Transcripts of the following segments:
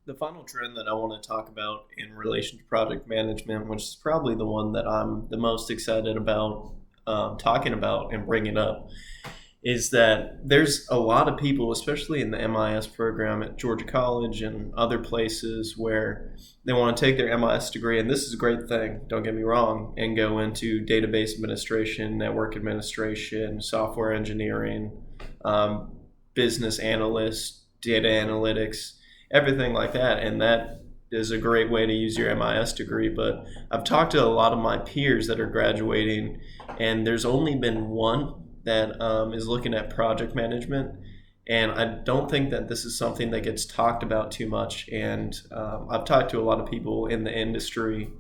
The final trend that I want to talk about in relation to project management, which is probably the one that I'm the most excited about talking about and bringing up, is that there's a lot of people, especially in the MIS program at Georgia College and other places, where they want to take their MIS degree, and this is a great thing, don't get me wrong, and go into database administration, network administration, software engineering, um, business analyst, data analytics, everything like that. And that is a great way to use your MIS degree. But I've talked to a lot of my peers that are graduating, and there's only been one that is looking at project management. And I don't think that this is something that gets talked about too much. And I've talked to a lot of people in the industry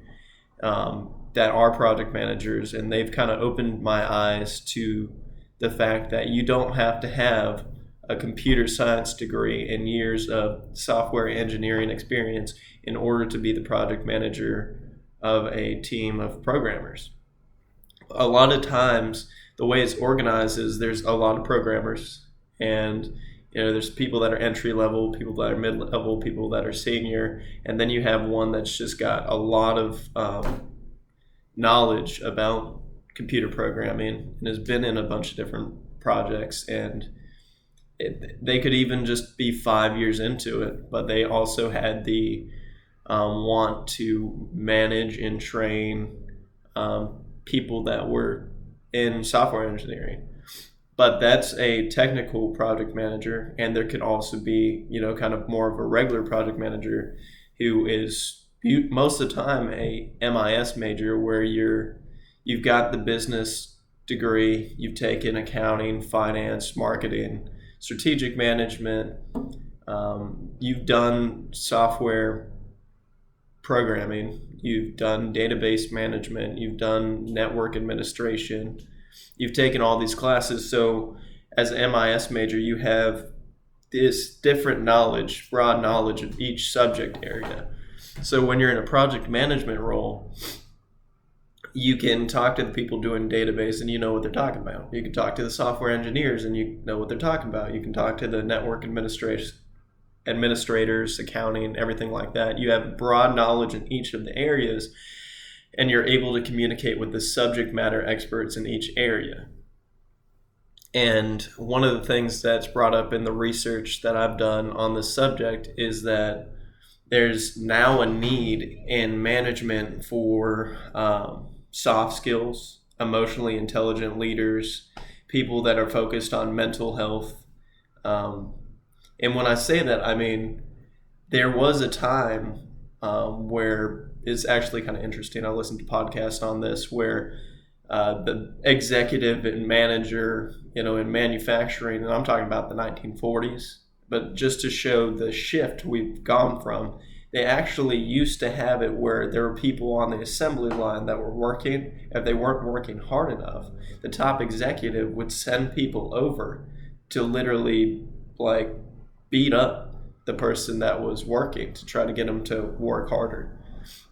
that are project managers, and they've kind of opened my eyes to the fact that you don't have to have a computer science degree and years of software engineering experience in order to be the project manager of a team of programmers. A lot of times, the way it's organized is there's a lot of programmers, and there's people that are entry level, people that are mid level, people that are senior, and then you have one that's just got a lot of knowledge about computer programming and has been in a bunch of different projects. And they could even just be 5 years into it, but they also had the want to manage and train people that were in software engineering. But that's a technical project manager, and there could also be, kind of more of a regular project manager who is most of the time a MIS major, where you've got the business degree, you've taken accounting, finance, marketing, strategic management, you've done software programming, you've done database management, you've done network administration, you've taken all these classes. So as an MIS major, you have this different knowledge, broad knowledge of each subject area. So when you're in a project management role, you can talk to the people doing database and you know what they're talking about. You can talk to the software engineers and you know what they're talking about. You can talk to the network administrators, accounting, everything like that. You have broad knowledge in each of the areas, and you're able to communicate with the subject matter experts in each area. And one of the things that's brought up in the research that I've done on this subject is that there's now a need in management for soft skills, emotionally intelligent leaders, people that are focused on mental health. And when I say that, I mean, there was a time where it's actually kind of interesting. I listened to podcasts on this where the executive and manager, in manufacturing, and I'm talking about the 1940s, but just to show the shift we've gone from, they actually used to have it where there were people on the assembly line that were working. If they weren't working hard enough, the top executive would send people over to literally beat up the person that was working to try to get them to work harder.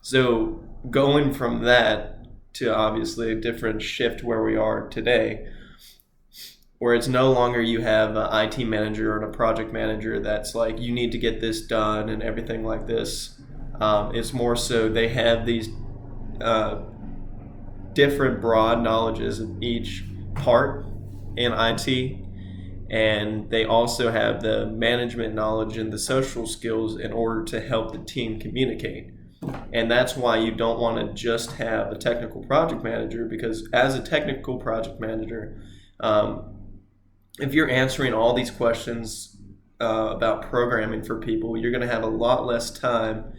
So going from that to obviously a different shift where we are today, where it's no longer you have an IT manager and a project manager that's like, you need to get this done and everything like this. It's more so they have these different broad knowledges of each part in IT, and they also have the management knowledge and the social skills in order to help the team communicate. And that's why you don't want to just have a technical project manager, because as a technical project manager, if you're answering all these questions about programming for people, you're going to have a lot less time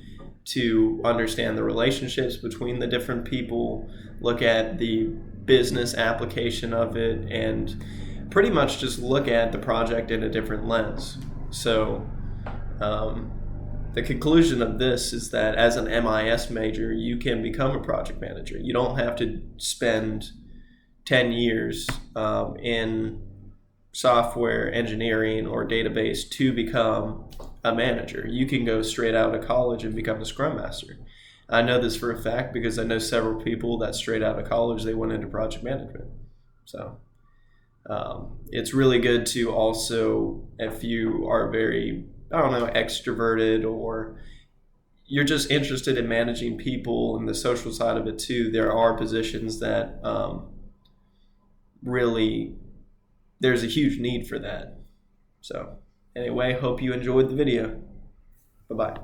to understand the relationships between the different people, look at the business application of it, and pretty much just look at the project in a different lens. So the conclusion of this is that as an MIS major, you can become a project manager. You don't have to spend 10 years in software engineering or database to become a manager. You can go straight out of college and become a scrum master. I know this for a fact because I know several people that straight out of college, they went into project management. So it's really good to also, if you are very I don't know, extroverted, or you're just interested in managing people and the social side of it too, there are positions that really, there's a huge need for that. So anyway, hope you enjoyed the video. Bye-bye.